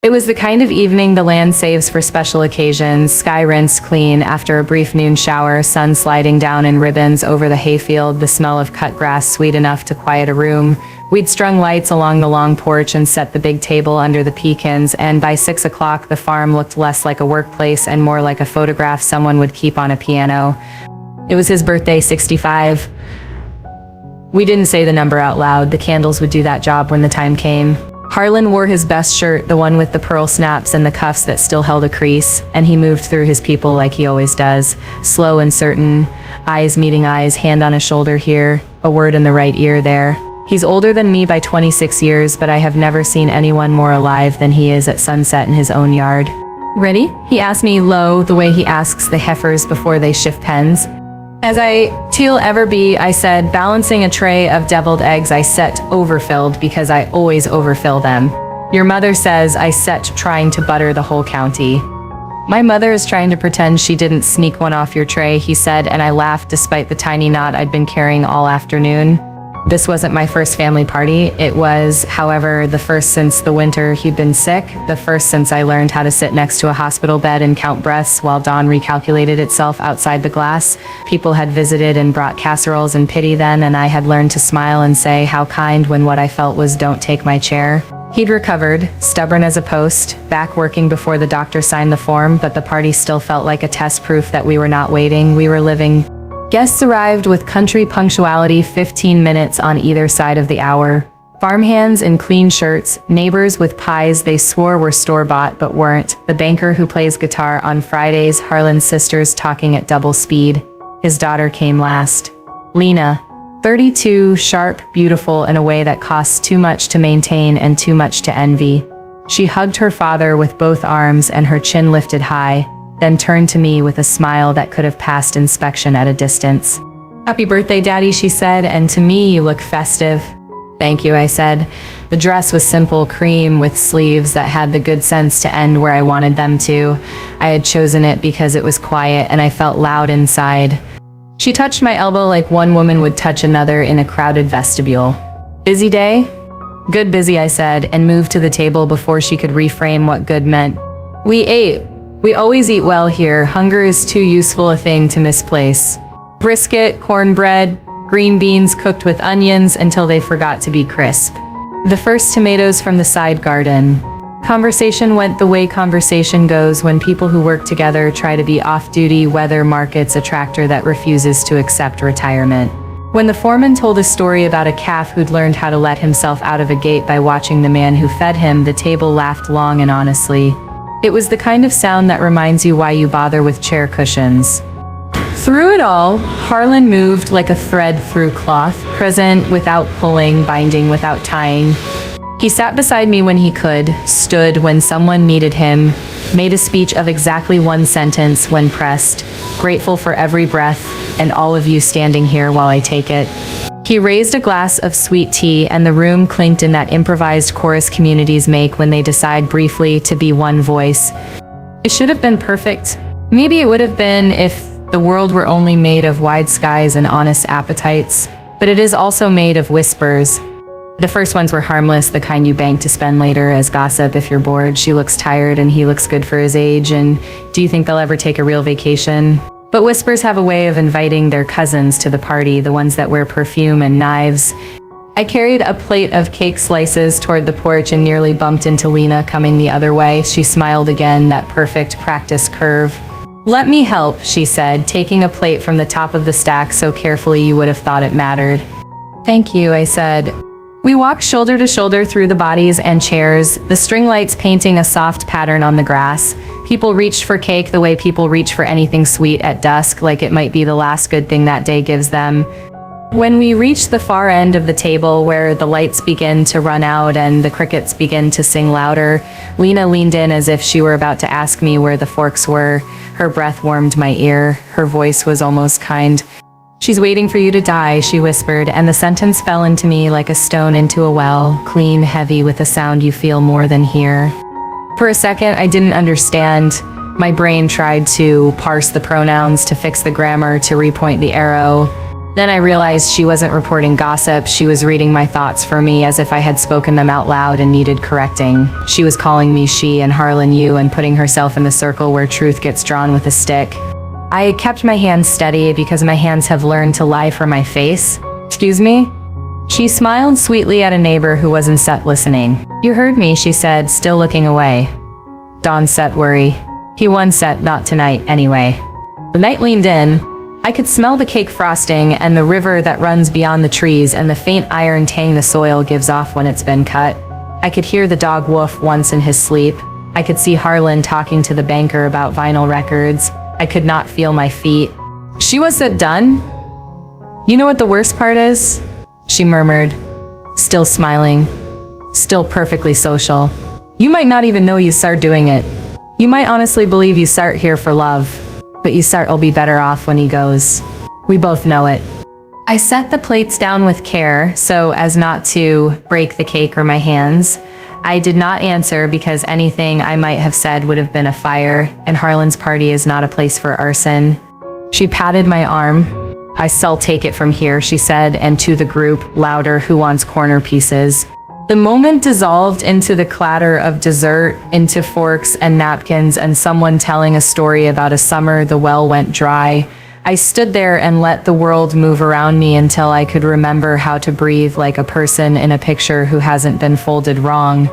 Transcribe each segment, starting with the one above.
It was the kind of evening the land saves for special occasions, sky rinsed clean after a brief noon shower, sun sliding down in ribbons over the hayfield, the smell of cut grass sweet enough to quiet a room. We'd strung lights along the long porch and set the big table under the pecans, and by 6 o'clock the farm looked less like a workplace and more like a photograph someone would keep on a piano. It was his birthday, 65. We didn't say the number out loud. The candles would do that job when the time came. Harlan wore his best shirt, the one with the pearl snaps and the cuffs that still held a crease, and he moved through his people like he always does, slow and certain, eyes meeting eyes, hand on a shoulder here, a word in the right ear there. He's older than me by 26 years, but I have never seen anyone more alive than he is at sunset in his own yard. "Ready?" he asked me low, the way he asks the heifers before they shift pens. As I'll ever be, I said, balancing a tray of deviled eggs I set overfilled because I always overfill them. "Your mother says I set trying to butter the whole county." "My mother is trying to pretend she didn't sneak one off your tray," he said, and I laughed despite the tiny knot I'd been carrying all afternoon. This wasn't my first family party. It was, however, the first since the winter he'd been sick, the first since I learned how to sit next to a hospital bed and count breaths while dawn recalculated itself outside the glass. People had visited and brought casseroles and pity then, and I had learned to smile and say how kind when what I felt was "don't take my chair." He'd recovered, stubborn as a post, back working before the doctor signed the form, but the party still felt like a test proof that we were not waiting, we were living. Guests arrived with country punctuality, 15 minutes on either side of the hour. Farmhands in clean shirts, neighbors with pies they swore were store-bought but weren't, the banker who plays guitar on Fridays, Harlan's sisters talking at double speed. His daughter came last. Lena, 32, sharp, beautiful in a way that costs too much to maintain and too much to envy. She hugged her father with both arms and her chin lifted high, then turned to me with a smile that could have passed inspection at a distance. "Happy birthday, Daddy," she said, "and to me you look festive." "Thank you," I said. The dress was simple cream with sleeves that had the good sense to end where I wanted them to. I had chosen it because it was quiet and I felt loud inside. She touched my elbow like one woman would touch another in a crowded vestibule. "Busy day?" "Good busy," I said, and moved to the table before she could reframe what good meant. We ate. We always eat well here. Hunger is too useful a thing to misplace. Brisket, cornbread, green beans cooked with onions until they forgot to be crisp. The first tomatoes from the side garden. Conversation went the way conversation goes when people who work together try to be off-duty. Weather markets a tractor that refuses to accept retirement. When the foreman told a story about a calf who'd learned how to let himself out of a gate by watching the man who fed him, the table laughed long and honestly. It was the kind of sound that reminds you why you bother with chair cushions. Through it all, Harlan moved like a thread through cloth, present without pulling, binding without tying. He sat beside me when he could, stood when someone needed him, made a speech of exactly one sentence when pressed, grateful for every breath, and all of you standing here while I take it. He raised a glass of sweet tea and the room clinked in that improvised chorus communities make when they decide briefly to be one voice. It should have been perfect. Maybe it would have been if the world were only made of wide skies and honest appetites, but it is also made of whispers. The first ones were harmless, the kind you bank to spend later as gossip if you're bored. She looks tired and he looks good for his age, and do you think they'll ever take a real vacation? But whispers have a way of inviting their cousins to the party, the ones that wear perfume and knives. I carried a plate of cake slices toward the porch and nearly bumped into Lena coming the other way. She smiled again, that perfect practice curve. "Let me help," she said, taking a plate from the top of the stack so carefully you would have thought it mattered. "Thank you," I said. We walked shoulder to shoulder through the bodies and chairs, the string lights painting a soft pattern on the grass. People reached for cake the way people reach for anything sweet at dusk, like it might be the last good thing that day gives them. When we reached the far end of the table where the lights begin to run out and the crickets begin to sing louder, Lena leaned in as if she were about to ask me where the forks were. Her breath warmed my ear. Her voice was almost kind. "She's waiting for you to die," she whispered, and the sentence fell into me like a stone into a well, clean, heavy, with a sound you feel more than hear. For a second, I didn't understand. My brain tried to parse the pronouns, to fix the grammar, to repoint the arrow. Then I realized she wasn't reporting gossip, she was reading my thoughts for me as if I had spoken them out loud and needed correcting. She was calling me she and Harlan you and putting herself in the circle where truth gets drawn with a stick. I kept my hands steady because my hands have learned to lie for my face. Excuse me? She smiled sweetly at a neighbor who wasn't set listening. You heard me, she said, still looking away. Dawn set worry. He won set, not tonight, anyway. The night leaned in. I could smell the cake frosting and the river that runs beyond the trees and the faint iron tang the soil gives off when it's been cut. I could hear the dog woof once in his sleep. I could see Harlan talking to the banker about vinyl records. I could not feel my feet. She was it done? You know what the worst part is? She murmured, still smiling, still perfectly social. You might not even know you start doing it. You might honestly believe you start here for love, but you start will be better off when he goes. We both know it. I set the plates down with care so as not to break the cake or my hands. I did not answer because anything I might have said would have been a fire, and Harlan's party is not a place for arson. She patted my arm. I shall take it from here, she said, and to the group, louder, who wants corner pieces. The moment dissolved into the clatter of dessert, into forks and napkins, and someone telling a story about a summer the well went dry. I stood there and let the world move around me until I could remember how to breathe like a person in a picture who hasn't been folded wrong.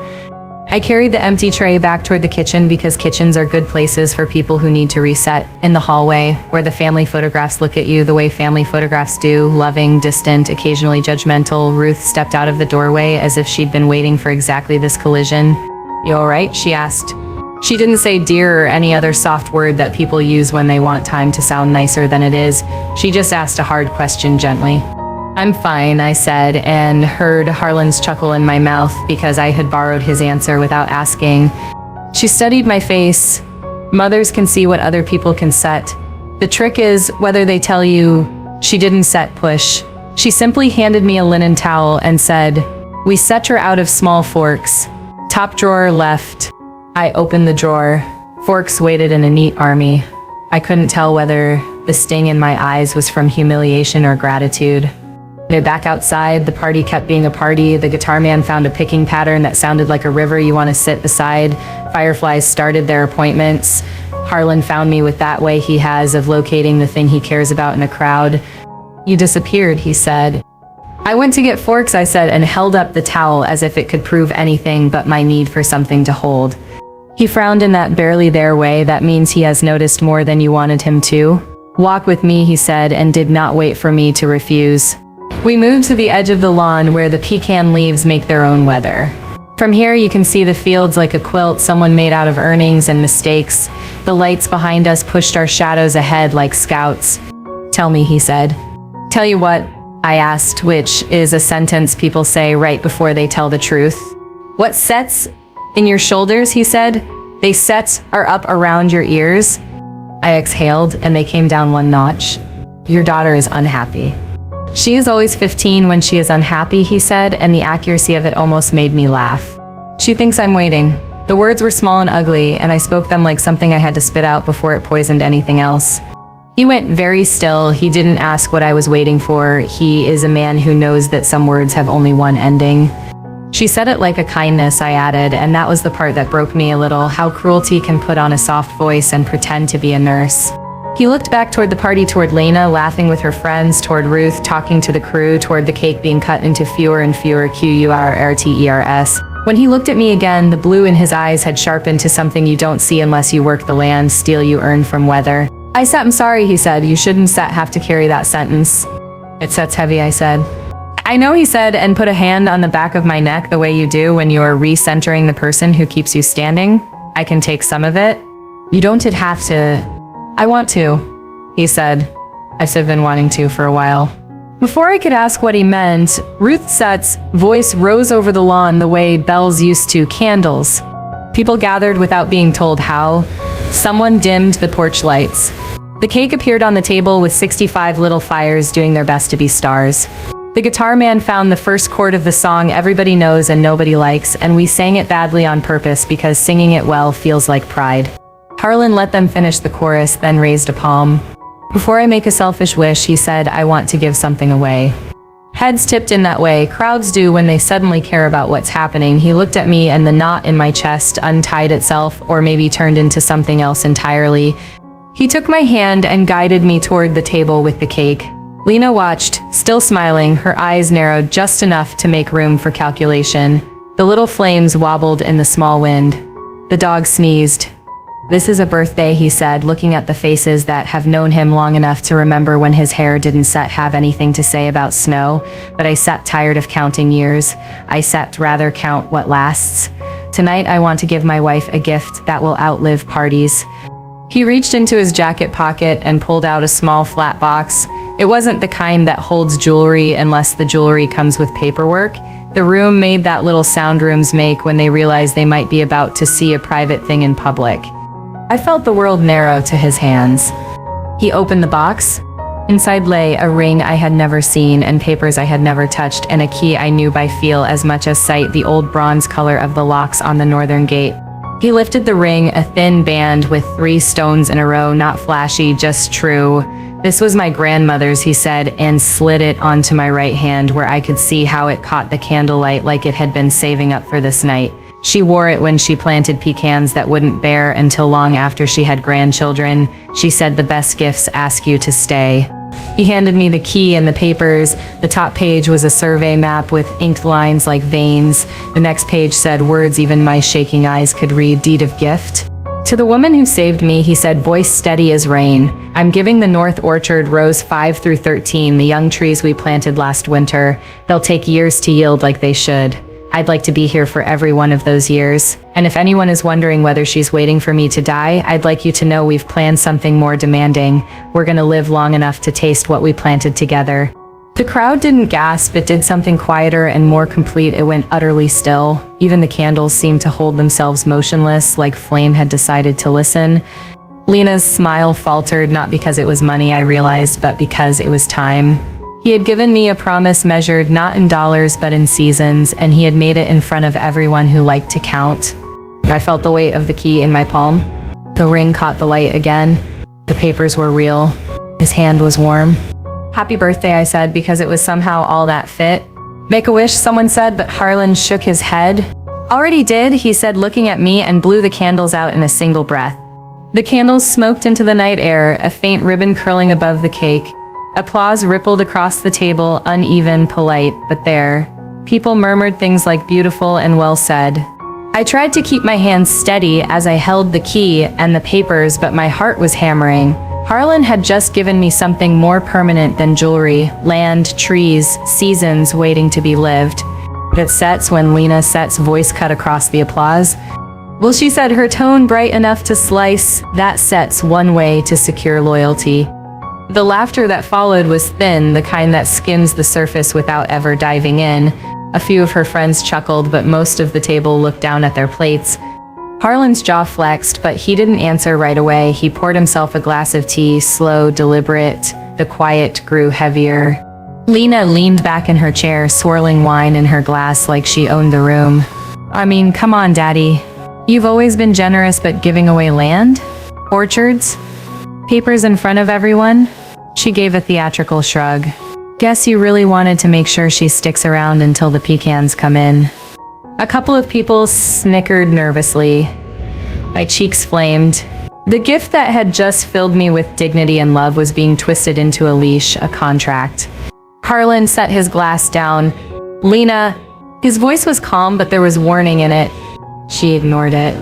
I carried the empty tray back toward the kitchen because kitchens are good places for people who need to reset. In the hallway, where the family photographs look at you the way family photographs do, loving, distant, occasionally judgmental, Ruth stepped out of the doorway as if she'd been waiting for exactly this collision. You all right? She asked. She didn't say dear or any other soft word that people use when they want time to sound nicer than it is. She just asked a hard question gently. I'm fine, I said, and heard Harlan's chuckle in my mouth because I had borrowed his answer without asking. She studied my face. Mothers can see what other people can set. The trick is whether they tell you. She didn't set push. She simply handed me a linen towel and said, we set her out of small forks. Top drawer left. I opened the drawer. Forks waited in a neat army. I couldn't tell whether the sting in my eyes was from humiliation or gratitude. Back outside, the party kept being a party. The guitar man found a picking pattern that sounded like a river you want to sit beside. Fireflies started their appointments. Harlan found me with that way he has of locating the thing he cares about in a crowd. You disappeared, he said. I went to get forks, I said, and held up the towel as if it could prove anything but my need for something to hold. He frowned in that barely there way that means he has noticed more than you wanted him to. Walk with me, he said, and did not wait for me to refuse. We moved to the edge of the lawn where the pecan leaves make their own weather. From here you can see the fields like a quilt someone made out of earnings and mistakes. The lights behind us pushed our shadows ahead like scouts. Tell me, he said. Tell you what? I asked, which is a sentence people say right before they tell the truth. What sets in your shoulders, he said. They sets are up around your ears. I exhaled and they came down one notch. Your daughter is unhappy. She is always 15 when she is unhappy, he said, and the accuracy of it almost made me laugh. She thinks I'm waiting. The words were small and ugly, and I spoke them like something I had to spit out before it poisoned anything else. He went very still. He didn't ask what I was waiting for. He is a man who knows that some words have only one ending. She said it like a kindness, I added, and that was the part that broke me a little, how cruelty can put on a soft voice and pretend to be a nurse. He looked back toward the party, toward Lena, laughing with her friends, toward Ruth, talking to the crew, toward the cake being cut into fewer and fewer QURTERS. When he looked at me again, the blue in his eyes had sharpened to something you don't see unless you work the land, steel you earn from weather. I said, I'm sorry, he said. You shouldn't have to carry that sentence. It sets heavy, I said. I know, he said, and put a hand on the back of my neck the way you do when you're recentering the person who keeps you standing. I can take some of it. You don't have to. I want to, he said. I've been wanting to for a while. Before I could ask what he meant, Ruth Sett's voice rose over the lawn the way bells used to, candles. People gathered without being told how. Someone dimmed the porch lights. The cake appeared on the table with 65 little fires doing their best to be stars. The guitar man found the first chord of the song everybody knows and nobody likes, and we sang it badly on purpose because singing it well feels like pride. Harlan let them finish the chorus, then raised a palm. Before I make a selfish wish, he said, I want to give something away. Heads tipped in that way crowds do when they suddenly care about what's happening. He looked at me and the knot in my chest untied itself, or maybe turned into something else entirely. He took my hand and guided me toward the table with the cake. Lena watched, still smiling, her eyes narrowed just enough to make room for calculation. The little flames wobbled in the small wind. The dog sneezed. This is a birthday, he said, looking at the faces that have known him long enough to remember when his hair didn't have anything to say about snow. But I sat tired of counting years. I sat rather count what lasts. Tonight I want to give my wife a gift that will outlive parties. He reached into his jacket pocket and pulled out a small flat box. It wasn't the kind that holds jewelry unless the jewelry comes with paperwork. The room made that little sound rooms make when they realize they might be about to see a private thing in public. I felt the world narrow to his hands. He opened the box. Inside lay a ring I had never seen and papers I had never touched and a key I knew by feel as much as sight, the old bronze color of the locks on the northern gate. He lifted the ring, a thin band with 3 stones in a row, not flashy, just true. This was my grandmother's, he said, and slid it onto my right hand where I could see how it caught the candlelight like it had been saving up for this night. She wore it when she planted pecans that wouldn't bear until long after she had grandchildren. She said the best gifts ask you to stay. He handed me the key and the papers. The top page was a survey map with inked lines like veins. The next page said words even my shaking eyes could read, deed of gift. To the woman who saved me, he said, voice steady as rain. I'm giving the North Orchard rows 5 through 13, the young trees we planted last winter. They'll take years to yield like they should. I'd like to be here for every one of those years. And if anyone is wondering whether she's waiting for me to die, I'd like you to know we've planned something more demanding. We're gonna live long enough to taste what we planted together. The crowd didn't gasp, it did something quieter and more complete. It went utterly still. Even the candles seemed to hold themselves motionless, like flame had decided to listen. Lena's smile faltered, not because it was money, I realized, but because it was time. He had given me a promise measured not in dollars but in seasons, and he had made it in front of everyone who liked to count. I felt the weight of the key in my palm. The ring caught the light again. The papers were real. His hand was warm. Happy birthday, I said, because it was somehow all that fit. Make a wish, someone said, but Harlan shook his head. Already did, he said, looking at me, and blew the candles out in a single breath. The candles smoked into the night air, a faint ribbon curling above the cake. Applause rippled across the table, uneven, polite, but there. People murmured things like beautiful and well said. I tried to keep my hands steady as I held the key and the papers, but my heart was hammering. Harlan had just given me something more permanent than jewelry, land, trees, seasons waiting to be lived. But it sets when Lena Set's voice cut across the applause. Well, she said, her tone bright enough to slice, that sets one way to secure loyalty. The laughter that followed was thin, the kind that skims the surface without ever diving in. A few of her friends chuckled, but most of the table looked down at their plates. Harlan's jaw flexed, but he didn't answer right away. He poured himself a glass of tea, slow, deliberate. The quiet grew heavier. Lena leaned back in her chair, swirling wine in her glass like she owned the room. I mean, come on, Daddy. You've always been generous, but giving away land? Orchards? Papers in front of everyone? She gave a theatrical shrug. Guess you really wanted to make sure she sticks around until the pecans come in. A couple of people snickered nervously. My cheeks flamed. The gift that had just filled me with dignity and love was being twisted into a leash, a contract. Harlan set his glass down. Lena, his voice was calm, but there was warning in it. She ignored it.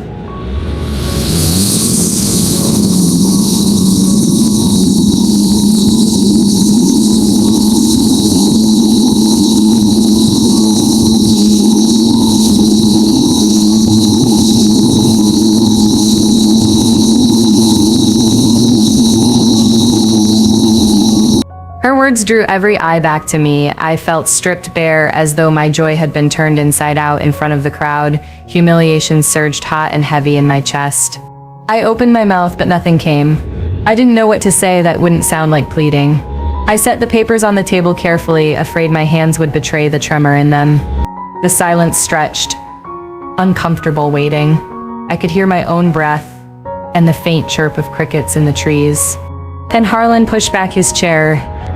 Her words drew every eye back to me. I felt stripped bare, as though my joy had been turned inside out in front of the crowd. Humiliation surged hot and heavy in my chest. I opened my mouth, but nothing came. I didn't know what to say that wouldn't sound like pleading. I set the papers on the table carefully, afraid my hands would betray the tremor in them. The silence stretched, uncomfortable waiting. I could hear my own breath and the faint chirp of crickets in the trees. Then Harlan pushed back his chair.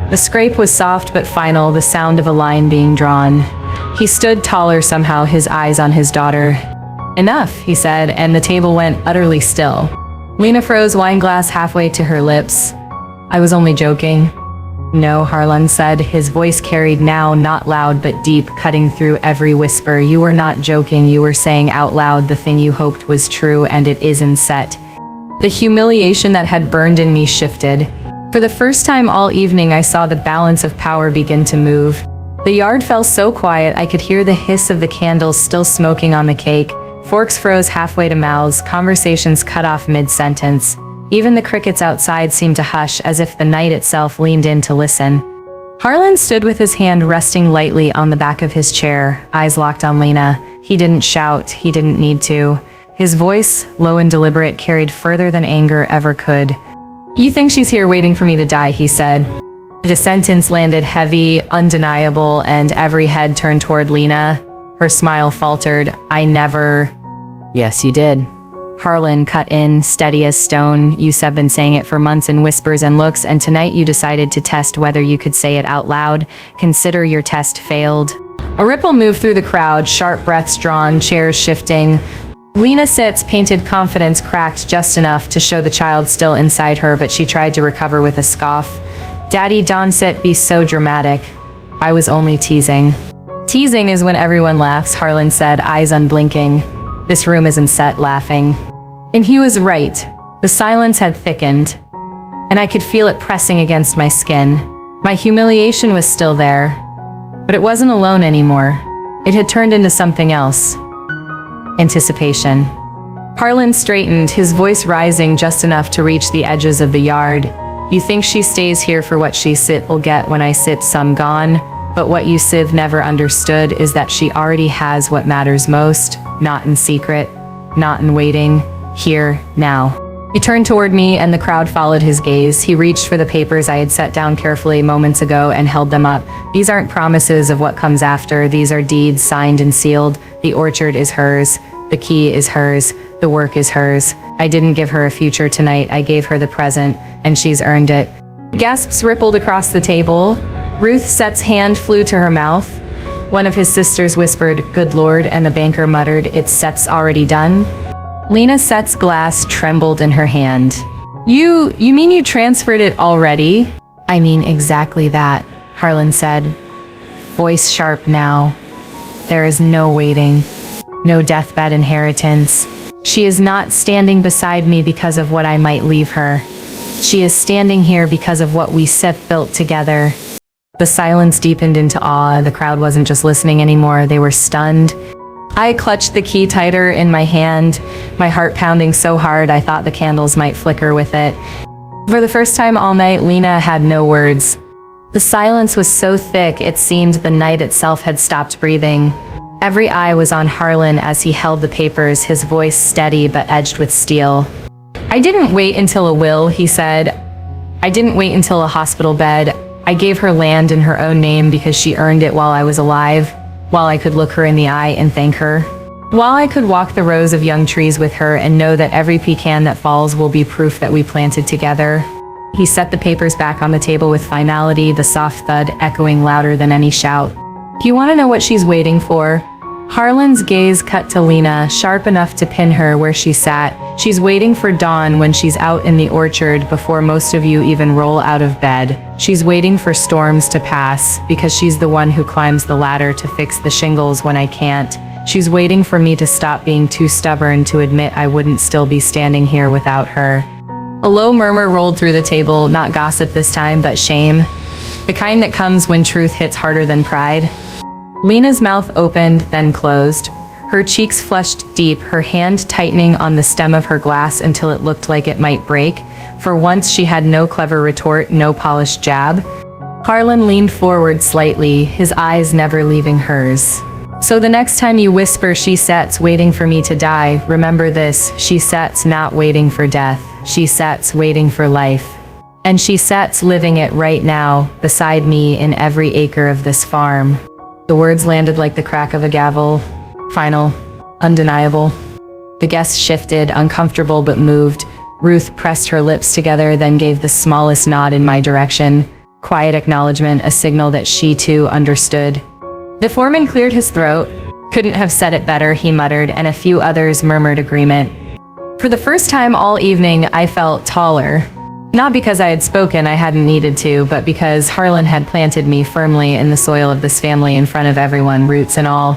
The scrape was soft but final, the sound of a line being drawn. He stood taller somehow, his eyes on his daughter. "Enough," he said, and the table went utterly still. Lena froze, wine glass halfway to her lips. "I was only joking." "No," Harlan said, his voice carried now, not loud but deep, cutting through every whisper. "You were not joking, you were saying out loud the thing you hoped was true, and it isn't set." The humiliation that had burned in me shifted. For the first time all evening, I saw the balance of power begin to move. The yard fell so quiet I could hear the hiss of the candles still smoking on the cake. Forks froze halfway to mouths, conversations cut off mid-sentence. Even the crickets outside seemed to hush, as if the night itself leaned in to listen. Harlan stood with his hand resting lightly on the back of his chair, eyes locked on Lena. He didn't shout, he didn't need to. His voice, low and deliberate, carried further than anger ever could. "You think she's here waiting for me to die," he said. The sentence landed heavy, undeniable, and every head turned toward Lena. Her smile faltered. "I never—" "Yes, you did." Harlan cut in, steady as stone. "You have been saying it for months in whispers and looks, and tonight you decided to test whether you could say it out loud. Consider your test failed." A ripple moved through the crowd, sharp breaths drawn, chairs shifting. Lena sits, painted confidence cracked just enough to show the child still inside her, but she tried to recover with a scoff. "Daddy, don't sit, be so dramatic." "I was only teasing." "Teasing is when everyone laughs," Harlan said, eyes unblinking. "This room isn't set laughing." And he was right. The silence had thickened, and I could feel it pressing against my skin. My humiliation was still there, but it wasn't alone anymore. It had turned into something else. Anticipation. Harlan straightened, his voice rising just enough to reach the edges of the yard. "You think she stays here for what she will get when I sit some gone, but what you Civ never understood is that she already has what matters most, not in secret, not in waiting, here, now." He turned toward me and the crowd followed his gaze. He reached for the papers I had set down carefully moments ago and held them up. "These aren't promises of what comes after, these are deeds signed and sealed. The orchard is hers, the key is hers, the work is hers. I didn't give her a future tonight, I gave her the present, and she's earned it." Gasps rippled across the table. Ruth Sett's hand flew to her mouth. One of his sisters whispered, "Good Lord," and the banker muttered, "It's Sett's already done?" Lena Sett's glass trembled in her hand. You mean you transferred it already?" "I mean exactly that," Harlan said, voice sharp now. "There is no waiting, no deathbed inheritance. She is not standing beside me because of what I might leave her. She is standing here because of what we Sith built together." The silence deepened into awe. The crowd wasn't just listening anymore, they were stunned. I clutched the key tighter in my hand, my heart pounding so hard I thought the candles might flicker with it. For the first time all night, Lena had no words. The silence was so thick it seemed the night itself had stopped breathing. Every eye was on Harlan as he held the papers, his voice steady but edged with steel. "I didn't wait until a will," he said. "I didn't wait until a hospital bed. I gave her land in her own name because she earned it while I was alive, while I could look her in the eye and thank her, while I could walk the rows of young trees with her and know that every pecan that falls will be proof that we planted together." He set the papers back on the table with finality, the soft thud echoing louder than any shout. "Do you want to know what she's waiting for?" Harlan's gaze cut to Lena, sharp enough to pin her where she sat. "She's waiting for dawn when she's out in the orchard before most of you even roll out of bed. She's waiting for storms to pass because she's the one who climbs the ladder to fix the shingles when I can't. She's waiting for me to stop being too stubborn to admit I wouldn't still be standing here without her." A low murmur rolled through the table, not gossip this time, but shame. The kind that comes when truth hits harder than pride. Lena's mouth opened, then closed. Her cheeks flushed deep, her hand tightening on the stem of her glass until it looked like it might break. For once she had no clever retort, no polished jab. Harlan leaned forward slightly, his eyes never leaving hers. "So the next time you whisper she sets waiting for me to die, remember this, she sets not waiting for death, she sets waiting for life. And she sets living it right now, beside me in every acre of this farm." The words landed like the crack of a gavel. Final. Undeniable. The guests shifted, uncomfortable but moved. Ruth pressed her lips together, then gave the smallest nod in my direction. Quiet acknowledgement, a signal that she too understood. The foreman cleared his throat. Couldn't have said it better, he muttered, and a few others murmured agreement. For the first time all evening, I felt taller. Not because I had spoken, I hadn't needed to, but because Harlan had planted me firmly in the soil of this family in front of everyone, roots and all.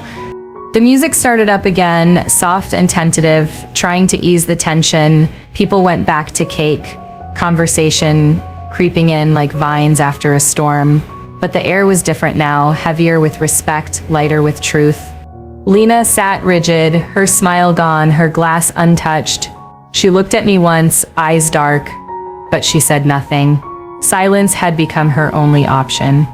The music started up again, soft and tentative, trying to ease the tension. People went back to cake, conversation creeping in like vines after a storm. But the air was different now, heavier with respect, lighter with truth. Lena sat rigid, her smile gone, her glass untouched. She looked at me once, eyes dark, but she said nothing. Silence had become her only option.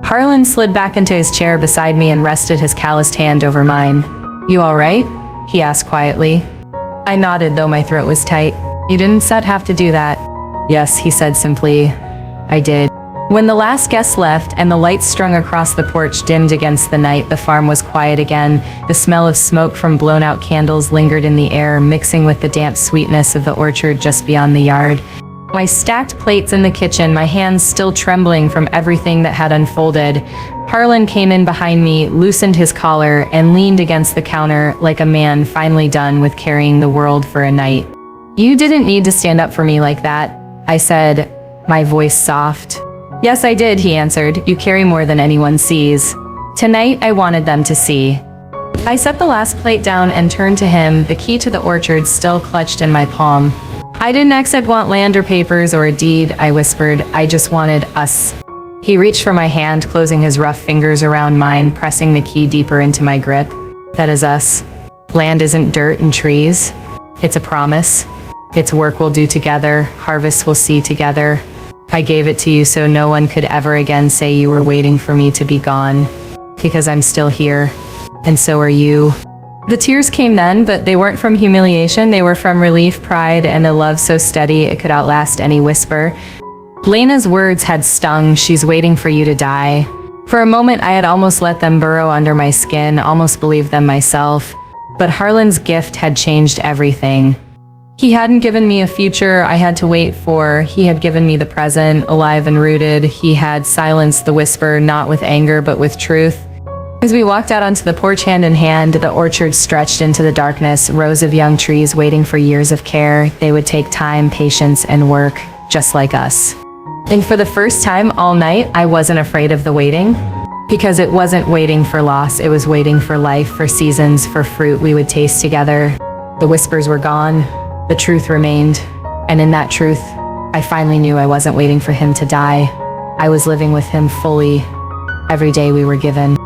Harlan slid back into his chair beside me and rested his calloused hand over mine. "You all right?" he asked quietly. I nodded, though my throat was tight. "You didn't have to do that." "Yes," he said simply. "I did." When the last guest left and the lights strung across the porch dimmed against the night, the farm was quiet again. The smell of smoke from blown-out candles lingered in the air, mixing with the damp sweetness of the orchard just beyond the yard. I stacked plates in the kitchen, my hands still trembling from everything that had unfolded. Harlan came in behind me, loosened his collar, and leaned against the counter like a man finally done with carrying the world for a night. "You didn't need to stand up for me like that," I said, my voice soft. "Yes, I did," he answered. "You carry more than anyone sees. Tonight, I wanted them to see." I set the last plate down and turned to him, the key to the orchard still clutched in my palm. "I didn't want land or papers or a deed," I whispered. "I just wanted us." He reached for my hand, closing his rough fingers around mine, pressing the key deeper into my grip. "That is us. Land isn't dirt and trees. It's a promise. It's work we'll do together, harvests we'll see together. I gave it to you so no one could ever again say you were waiting for me to be gone. Because I'm still here. And so are you." The tears came then, but they weren't from humiliation. They were from relief, pride, and a love so steady it could outlast any whisper. Lena's words had stung. "She's waiting for you to die." For a moment, I had almost let them burrow under my skin, almost believed them myself. But Harlan's gift had changed everything. He hadn't given me a future I had to wait for. He had given me the present, alive and rooted. He had silenced the whisper, not with anger, but with truth. As we walked out onto the porch hand in hand, the orchard stretched into the darkness, rows of young trees waiting for years of care. They would take time, patience, and work, just like us. And for the first time all night, I wasn't afraid of the waiting. Because it wasn't waiting for loss, it was waiting for life, for seasons, for fruit we would taste together. The whispers were gone, the truth remained. And in that truth, I finally knew I wasn't waiting for him to die. I was living with him fully, every day we were given.